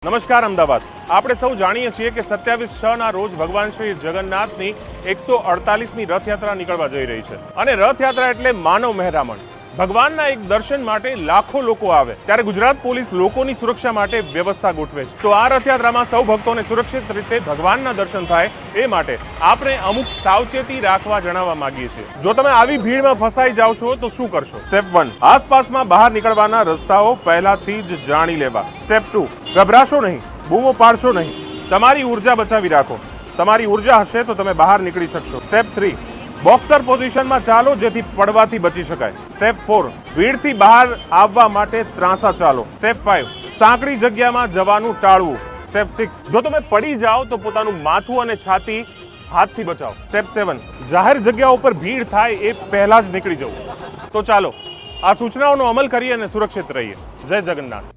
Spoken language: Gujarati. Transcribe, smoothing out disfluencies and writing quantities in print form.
નમસ્કાર અમદાવાદ. આપણે સૌ જાણીએ છીએ કે 27/6 રોજ ભગવાન શ્રી જગન્નાથની 148મી રથયાત્રા નીકળવા જઈ રહી છે અને રથયાત્રા એટલે માનવ મહેરામણ. ભગવાનના એક દર્શન માટે લાખો લોકો આવે ત્યારે ગુજરાત પોલીસ લોકોની સુરક્ષા માટે વ્યવસ્થા ગોઠવે છે. તો આ રથયાત્રામાં સૌ ભક્તોને સુરક્ષિત રીતે ભગવાનના દર્શન થાય એ માટે આપણે અમુક સાવચેતી રાખવા જણાવવા માંગીએ છીએ. જો તમે આવી ભીડમાં ફસાઈ જાવ છો તો શું કરશો? સ્ટેપ 1, આસપાસમાં બહાર નીકળવાના રસ્તાઓ પહેલાથી જ જાણી લેવા. સ્ટેપ 2, ગભરાશો નહીં, બૂમો પાડશો નહીં, તમારી ઉર્જા બચાવી રાખો. તમારી ઉર્જા હશે તો તમે બહાર નીકળી શકશો. સ્ટેપ 3, બોક્સર પોઝિશનમાં ચાલો જેથી પડવાથી બચી શકાય. સ્ટેપ 4, ભીડથી બહાર આવવા માટે ત્રાંસા ચાલો. સ્ટેપ 5, સાંકડી જગ્યામાં જવાનું ટાળવું. સ્ટેપ 6, જો તમે પડી જાઓ તો પોતાનું માથું અને છાતી હાથથી બચાવો. સ્ટેપ 7, જાહેર જગ્યાઓ પર ભીડ થાય એ પહેલા જ નીકળી જવું. તો ચાલો આ સૂચનાઓનો અમલ કરીએ અને સુરક્ષિત રહીએ. જય જગન્નાથ.